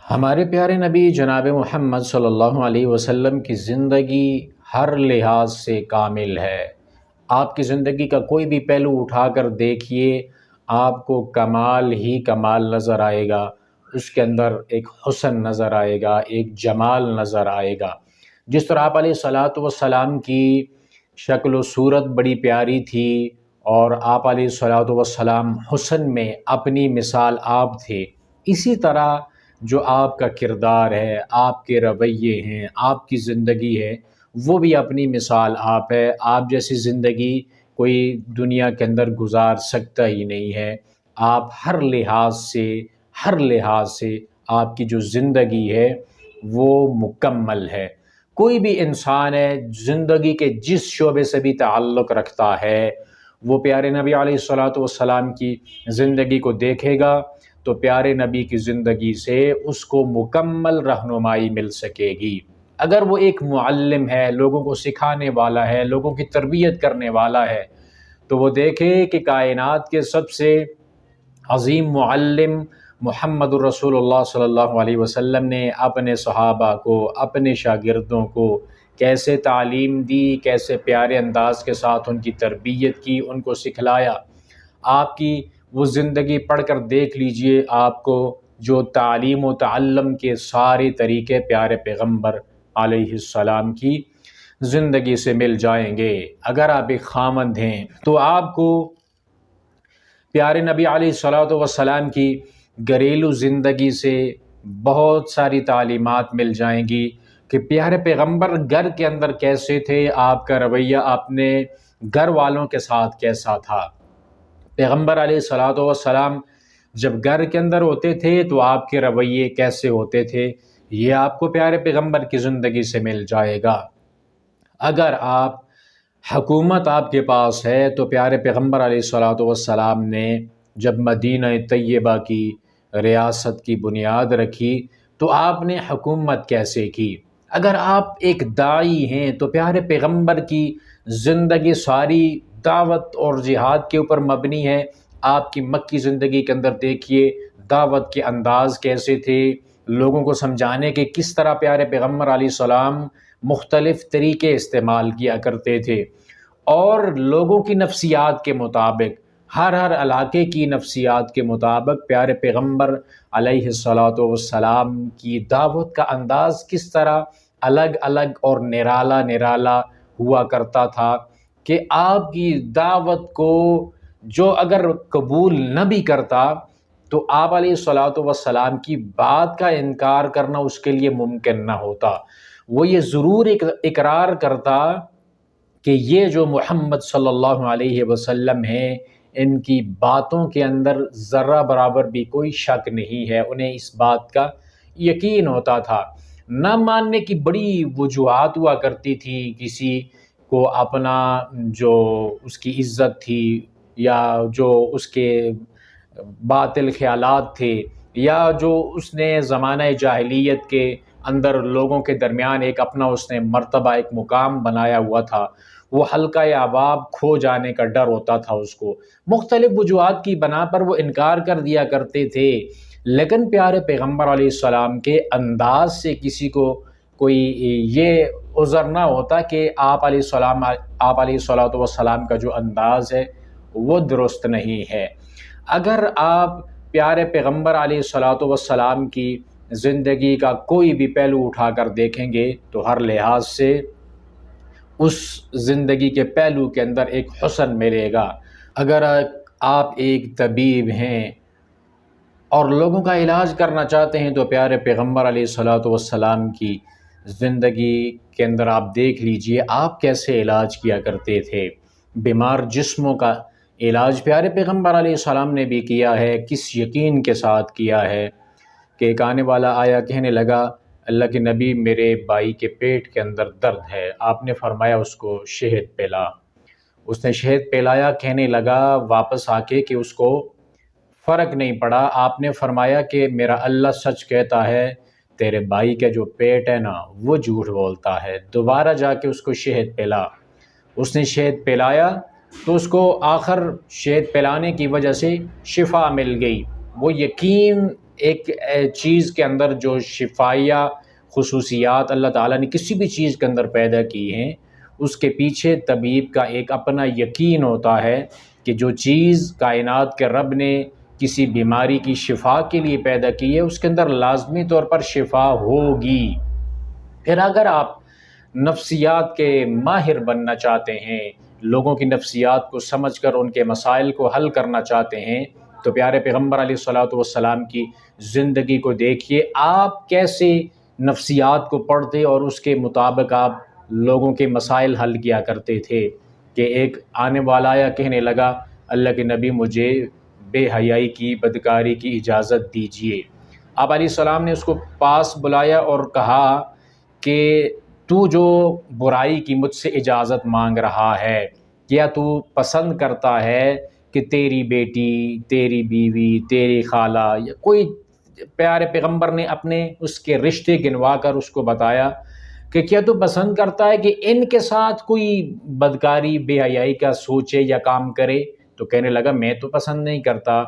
ہمارے پیارے نبی جناب محمد صلی اللہ علیہ وسلم کی زندگی ہر لحاظ سے کامل ہے۔ آپ کی زندگی کا کوئی بھی پہلو اٹھا کر دیکھیے، آپ کو کمال ہی کمال نظر آئے گا، اس کے اندر ایک حسن نظر آئے گا، ایک جمال نظر آئے گا۔ جس طرح آپ علیہ الصلاۃ والسلام کی شکل و صورت بڑی پیاری تھی، اور آپ علیہ الصلاۃ والسلام حسن میں اپنی مثال آپ تھے، اسی طرح جو آپ کا کردار ہے، آپ کے رویے ہیں، آپ کی زندگی ہے، وہ بھی اپنی مثال آپ ہے۔ آپ جیسی زندگی کوئی دنیا کے اندر گزار سکتا ہی نہیں ہے۔ آپ ہر لحاظ سے آپ کی جو زندگی ہے وہ مکمل ہے۔ کوئی بھی انسان ہے زندگی کے جس شعبے سے بھی تعلق رکھتا ہے، وہ پیارے نبی علیہ الصلاۃ والسلام کی زندگی کو دیکھے گا تو پیارے نبی کی زندگی سے اس کو مکمل رہنمائی مل سکے گی۔ اگر وہ ایک معلم ہے، لوگوں کو سکھانے والا ہے، لوگوں کی تربیت کرنے والا ہے، تو وہ دیکھے کہ کائنات کے سب سے عظیم معلم محمد الرسول اللہ صلی اللہ علیہ وسلم نے اپنے صحابہ کو، اپنے شاگردوں کو کیسے تعلیم دی، کیسے پیارے انداز کے ساتھ ان کی تربیت کی، ان کو سکھلایا۔ آپ کی وہ زندگی پڑھ کر دیکھ لیجئے، آپ کو جو تعلیم و تعلم کے سارے طریقے پیارے پیغمبر علیہ السلام کی زندگی سے مل جائیں گے۔ اگر آپ ایک خاوند ہیں تو آپ کو پیارے نبی علیہ الصلاۃ والسلام کی گھریلو زندگی سے بہت ساری تعلیمات مل جائیں گی کہ پیارے پیغمبر گھر کے اندر کیسے تھے، آپ کا رویہ اپنے گھر والوں کے ساتھ کیسا تھا۔ پیغمبر علیہ الصلاۃ والسلام جب گھر کے اندر ہوتے تھے تو آپ کے رویے کیسے ہوتے تھے، یہ آپ کو پیارے پیغمبر کی زندگی سے مل جائے گا۔ اگر حکومت آپ کے پاس ہے تو پیارے پیغمبر علیہ الصلاۃ والسلام نے جب مدینہ طیبہ کی ریاست کی بنیاد رکھی تو آپ نے حکومت کیسے کی۔ اگر آپ ایک داعی ہیں تو پیارے پیغمبر کی زندگی ساری دعوت اور جہاد کے اوپر مبنی ہے۔ آپ کی مکی زندگی کے اندر دیکھیے دعوت کے انداز کیسے تھے، لوگوں کو سمجھانے کے کس طرح پیارے پیغمبر علیہ السلام مختلف طریقے استعمال کیا کرتے تھے، اور لوگوں کی نفسیات کے مطابق، ہر علاقے کی نفسیات کے مطابق پیارے پیغمبر علیہ الصلاۃ والسلام کی دعوت کا انداز کس طرح الگ الگ اور نرالا ہوا کرتا تھا کہ آپ کی دعوت کو جو اگر قبول نہ بھی کرتا تو آپ علیہ الصلاۃ والسلام کی بات کا انکار کرنا اس کے لیے ممکن نہ ہوتا۔ وہ یہ ضرور اقرار کرتا کہ یہ جو محمد صلی اللہ علیہ وسلم ہیں، ان کی باتوں کے اندر ذرہ برابر بھی کوئی شک نہیں ہے۔ انہیں اس بات کا یقین ہوتا تھا۔ نہ ماننے کی بڑی وجوہات ہوا کرتی تھی، کسی کو اپنا جو اس کی عزت تھی، یا جو اس کے باطل خیالات تھے، یا جو اس نے زمانہ جاہلیت کے اندر لوگوں کے درمیان ایک اپنا اس نے مرتبہ، ایک مقام بنایا ہوا تھا، وہ حلقہ احباب کھو جانے کا ڈر ہوتا تھا اس کو۔ مختلف وجوہات کی بنا پر وہ انکار کر دیا کرتے تھے، لیکن پیارے پیغمبر علیہ السلام کے انداز سے کسی کو کوئی یہ عذر نہ ہوتا کہ آپ علیہ الصلاۃ والسلام کا جو انداز ہے وہ درست نہیں ہے۔ اگر آپ پیارے پیغمبر علیہ الصلاۃ والسلام کی زندگی کا کوئی بھی پہلو اٹھا کر دیکھیں گے تو ہر لحاظ سے اس زندگی کے پہلو کے اندر ایک حسن ملے گا۔ اگر آپ ایک طبیب ہیں اور لوگوں کا علاج کرنا چاہتے ہیں تو پیارے پیغمبر علیہ الصلاۃ والسلام کی زندگی کے اندر آپ دیکھ لیجئے آپ کیسے علاج کیا کرتے تھے۔ بیمار جسموں کا علاج پیارے پیغمبر علیہ السلام نے بھی کیا ہے، کس یقین کے ساتھ کیا ہے کہ ایک آنے والا آیا، کہنے لگا اللہ کے نبی میرے بھائی کے پیٹ کے اندر درد ہے۔ آپ نے فرمایا اس کو شہد پلا۔ اس نے شہد پلایا، کہنے لگا واپس آ کے کہ اس کو فرق نہیں پڑا۔ آپ نے فرمایا کہ میرا اللہ سچ کہتا ہے، تیرے بھائی کا جو پیٹ ہے نا وہ جھوٹ بولتا ہے۔ دوبارہ جا کے اس کو شہد پلا۔ اس نے شہد پلایا تو اس کو آخر شہد پلانے کی وجہ سے شفا مل گئی۔ وہ یقین ایک چیز کے اندر جو شفائیہ خصوصیات اللہ تعالیٰ نے کسی بھی چیز کے اندر پیدا کی ہیں، اس کے پیچھے طبیب کا ایک اپنا یقین ہوتا ہے کہ جو چیز کائنات کے رب نے کسی بیماری کی شفا کے لیے پیدا کی ہے، اس کے اندر لازمی طور پر شفا ہوگی۔ پھر اگر آپ نفسیات کے ماہر بننا چاہتے ہیں، لوگوں کی نفسیات کو سمجھ کر ان کے مسائل کو حل کرنا چاہتے ہیں، تو پیارے پیغمبر علیہ الصلوۃ والسلام کی زندگی کو دیکھیے، آپ کیسے نفسیات کو پڑھتے اور اس کے مطابق آپ لوگوں کے مسائل حل کیا کرتے تھے۔ کہ ایک آنے والا آیا، کہنے لگا اللہ کے نبی مجھے بے حیائی کی، بدکاری کی اجازت دیجیے۔ آپ علیہ السلام نے اس کو پاس بلایا اور کہا کہ تو جو برائی کی مجھ سے اجازت مانگ رہا ہے، کیا تو پسند کرتا ہے کہ تیری بیٹی، تیری بیوی، تیری خالہ یا کوئی، پیارے پیغمبر نے اپنے اس کے رشتے گنوا کر اس کو بتایا کہ کیا تو پسند کرتا ہے کہ ان کے ساتھ کوئی بدکاری، بے حیائی کا سوچے یا کام کرے؟ تو کہنے لگا میں تو پسند نہیں کرتا۔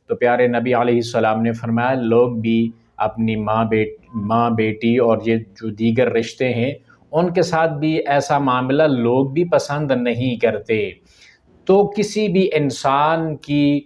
تو پیارے نبی علیہ السلام نے فرمایا لوگ بھی اپنی ماں بیٹی اور یہ جو دیگر رشتے ہیں ان کے ساتھ بھی ایسا معاملہ لوگ بھی پسند نہیں کرتے۔ تو کسی بھی انسان کی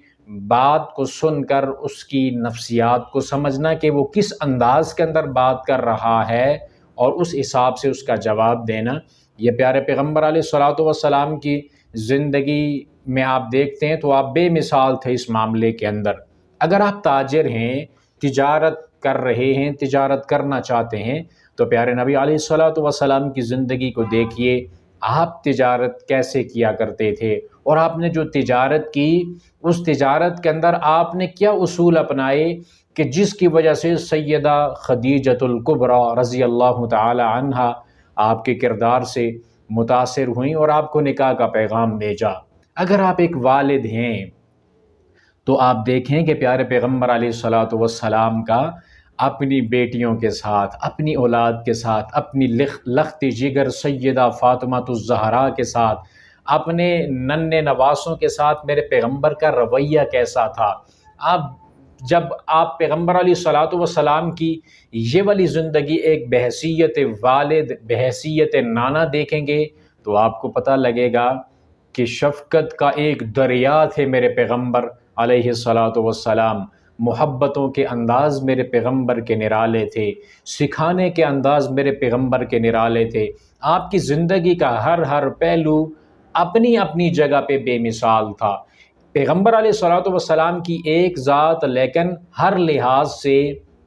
بات کو سن کر اس کی نفسیات کو سمجھنا کہ وہ کس انداز کے اندر بات کر رہا ہے اور اس حساب سے اس کا جواب دینا، یہ پیارے پیغمبر علیہ الصلوۃ والسلام کی زندگی میں آپ دیکھتے ہیں تو آپ بے مثال تھے اس معاملے کے اندر۔ اگر آپ تاجر ہیں، تجارت کر رہے ہیں، تجارت کرنا چاہتے ہیں، تو پیارے نبی علیہ الصلوۃ والسلام کی زندگی کو دیکھیے، آپ تجارت کیسے کیا کرتے تھے، اور آپ نے جو تجارت کی اس تجارت کے اندر آپ نے کیا اصول اپنائے کہ جس کی وجہ سے سیدہ خدیجۃ الکبریٰ رضی اللہ تعالی عنہا آپ کے کردار سے متاثر ہوئیں اور آپ کو نکاح کا پیغام بھیجا۔ اگر آپ ایک والد ہیں تو آپ دیکھیں کہ پیارے پیغمبر علیہ الصلوۃ والسلام کا اپنی بیٹیوں کے ساتھ، اپنی اولاد کے ساتھ، اپنی لخت جگر سیدہ فاطمہ الزہرا کے ساتھ، اپنے ننھے نواسوں کے ساتھ میرے پیغمبر کا رویہ کیسا تھا۔ جب آپ پیغمبر علیہ الصلوۃ والسلام کی یہ والی زندگی ایک بحیثیت والد، بحیثیت نانا دیکھیں گے تو آپ کو پتہ لگے گا کہ شفقت کا ایک دریا تھے میرے پیغمبر علیہ الصلوۃ والسلام، محبتوں کے انداز میرے پیغمبر کے نرالے تھے، سکھانے کے انداز میرے پیغمبر کے نرالے تھے۔ آپ کی زندگی کا ہر پہلو اپنی اپنی جگہ پہ بے مثال تھا۔ پیغمبر علیہ الصلوۃ والسلام کی ایک ذات، لیکن ہر لحاظ سے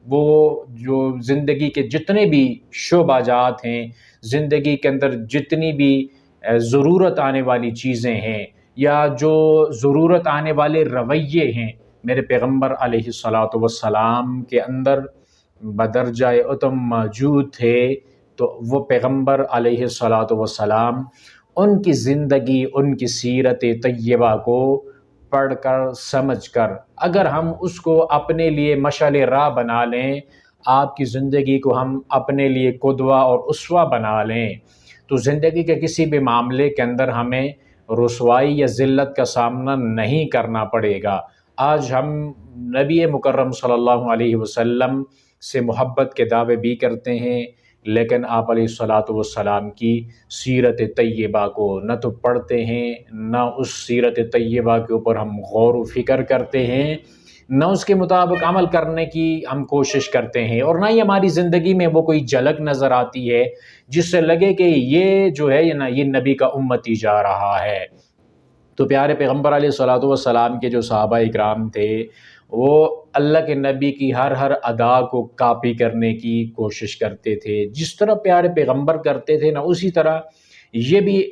وہ جو زندگی کے جتنے بھی شعبہ جات ہیں، زندگی کے اندر جتنی بھی ضرورت آنے والی چیزیں ہیں یا جو ضرورت آنے والے رویے ہیں، میرے پیغمبر علیہ الصلوۃ والسلام کے اندر بدرجہ اتم موجود تھے۔ تو وہ پیغمبر علیہ الصلوۃ والسلام، ان کی زندگی، ان کی سیرت طیبہ کو پڑھ کر، سمجھ کر، اگر ہم اس کو اپنے لیے مشعل راہ بنا لیں، آپ کی زندگی کو ہم اپنے لیے قدوہ اور اسوہ بنا لیں، تو زندگی کے کسی بھی معاملے کے اندر ہمیں رسوائی یا ذلت کا سامنا نہیں کرنا پڑے گا۔ آج ہم نبی مکرم صلی اللہ علیہ وسلم سے محبت کے دعوے بھی کرتے ہیں، لیکن آپ علیہ الصلوۃ والسلام کی سیرت طیبہ کو نہ تو پڑھتے ہیں، نہ اس سیرت طیبہ کے اوپر ہم غور و فکر کرتے ہیں، نہ اس کے مطابق عمل کرنے کی ہم کوشش کرتے ہیں، اور نہ ہی ہماری زندگی میں وہ کوئی جھلک نظر آتی ہے جس سے لگے کہ یہ جو ہے یہ نبی کا امتی جا رہا ہے۔ تو پیارے پیغمبر علیہ الصلوۃ والسلام کے جو صحابہ اکرام تھے، وہ اللہ کے نبی کی ہر ادا کو کاپی کرنے کی کوشش کرتے تھے۔ جس طرح پیارے پیغمبر کرتے تھے نا، اسی طرح یہ بھی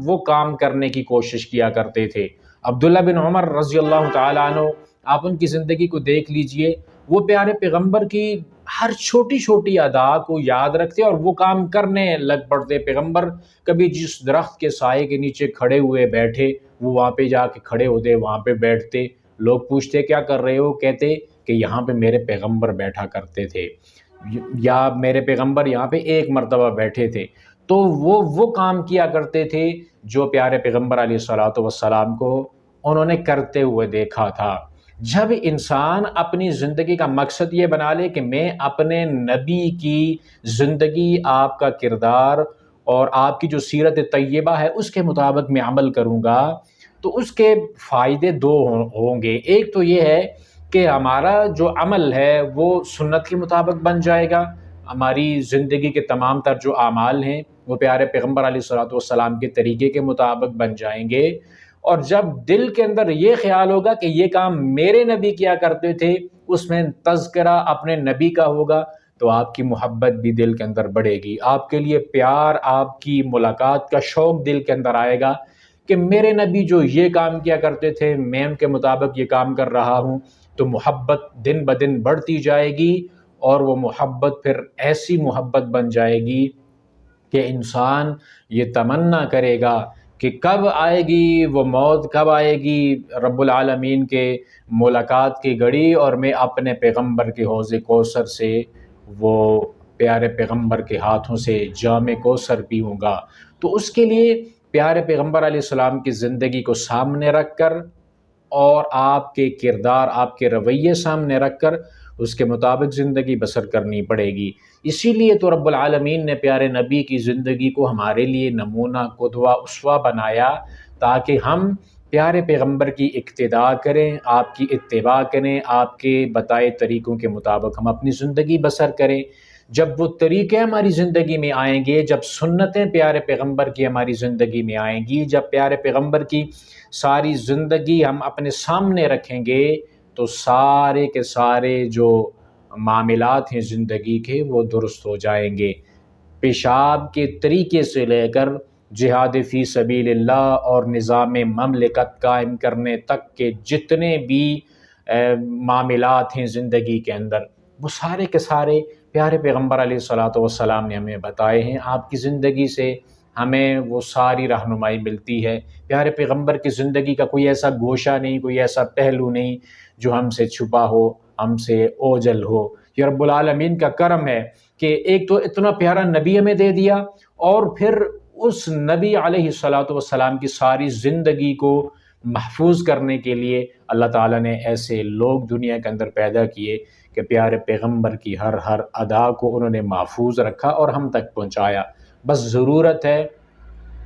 وہ کام کرنے کی کوشش کیا کرتے تھے۔ عبداللہ بن عمر رضی اللہ تعالیٰ عنہ، آپ ان کی زندگی کو دیکھ لیجئے، وہ پیارے پیغمبر کی ہر چھوٹی چھوٹی ادا کو یاد رکھتے اور وہ کام کرنے لگ پڑتے۔ پیغمبر کبھی جس درخت کے سائے کے نیچے کھڑے ہوئے بیٹھے، وہ وہاں پہ جا کے کھڑے ہوتے، وہاں پہ بیٹھتے۔ لوگ پوچھتے کیا کر رہے ہو؟ کہتے کہ یہاں پہ میرے پیغمبر بیٹھا کرتے تھے، یا میرے پیغمبر یہاں پہ ایک مرتبہ بیٹھے تھے۔ تو وہ کام کیا کرتے تھے جو پیارے پیغمبر علیہ الصلوۃ والسلام کو انہوں نے کرتے ہوئے دیکھا تھا۔ جب انسان اپنی زندگی کا مقصد یہ بنا لے کہ میں اپنے نبی کی زندگی، آپ کا کردار اور آپ کی جو سیرت طیبہ ہے اس کے مطابق میں عمل کروں گا، تو اس کے فائدے دو ہوں گے۔ ایک تو یہ ہے کہ ہمارا جو عمل ہے وہ سنت کے مطابق بن جائے گا، ہماری زندگی کے تمام تر جو اعمال ہیں وہ پیارے پیغمبر علیہ الصلوۃ والسلام کے طریقے کے مطابق بن جائیں گے۔ اور جب دل کے اندر یہ خیال ہوگا کہ یہ کام میرے نبی کیا کرتے تھے، اس میں تذکرہ اپنے نبی کا ہوگا، تو آپ کی محبت بھی دل کے اندر بڑھے گی، آپ کے لیے پیار، آپ کی ملاقات کا شوق دل کے اندر آئے گا کہ میرے نبی جو یہ کام کیا کرتے تھے میں ان کے مطابق یہ کام کر رہا ہوں، تو محبت دن بدن بڑھتی جائے گی، اور وہ محبت پھر ایسی محبت بن جائے گی کہ انسان یہ تمنا کرے گا کہ کب آئے گی وہ موت، کب آئے گی رب العالمین کے ملاقات کی گھڑی، اور میں اپنے پیغمبر کے حوض کوثر سے، وہ پیارے پیغمبر کے ہاتھوں سے جام کوثر پیوں گا۔ تو اس کے لیے پیارے پیغمبر علیہ السلام کی زندگی کو سامنے رکھ کر اور آپ کے کردار، آپ کے رویے سامنے رکھ کر اس کے مطابق زندگی بسر کرنی پڑے گی۔ اسی لیے تو رب العالمین نے پیارے نبی کی زندگی کو ہمارے لیے نمونہ، قدوہ، اسوہ بنایا، تاکہ ہم پیارے پیغمبر کی اقتداء کریں، آپ کی اتباع کریں، آپ کے بتائے طریقوں کے مطابق ہم اپنی زندگی بسر کریں۔ جب وہ طریقے ہماری زندگی میں آئیں گے، جب سنتیں پیارے پیغمبر کی ہماری زندگی میں آئیں گی، جب پیارے پیغمبر کی ساری زندگی ہم اپنے سامنے رکھیں گے، تو سارے کے سارے جو معاملات ہیں زندگی کے وہ درست ہو جائیں گے۔ پیشاب کے طریقے سے لے کر جہاد فی سبیل اللہ اور نظام مملکت قائم کرنے تک کے جتنے بھی معاملات ہیں زندگی کے اندر، وہ سارے کے سارے پیارے پیغمبر علیہ الصلوۃ والسلام نے ہمیں بتائے ہیں۔ آپ کی زندگی سے ہمیں وہ ساری رہنمائی ملتی ہے۔ پیارے پیغمبر کی زندگی کا کوئی ایسا گوشہ نہیں، کوئی ایسا پہلو نہیں جو ہم سے چھپا ہو، ہم سے اوجھل ہو۔ یہ رب العالمین کا کرم ہے کہ ایک تو اتنا پیارا نبی ہمیں دے دیا، اور پھر اس نبی علیہ الصلوۃ والسلام کی ساری زندگی کو محفوظ کرنے کے لیے اللہ تعالیٰ نے ایسے لوگ دنیا کے اندر پیدا کیے کہ پیارے پیغمبر کی ہر ادا کو انہوں نے محفوظ رکھا اور ہم تک پہنچایا۔ بس ضرورت ہے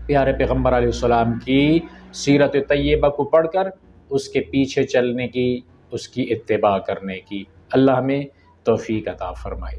پیارے پیغمبر علیہ السلام کی سیرت طیبہ کو پڑھ کر اس کے پیچھے چلنے کی، اس کی اتباع کرنے کی۔ اللہ ہمیں توفیق عطا فرمائے۔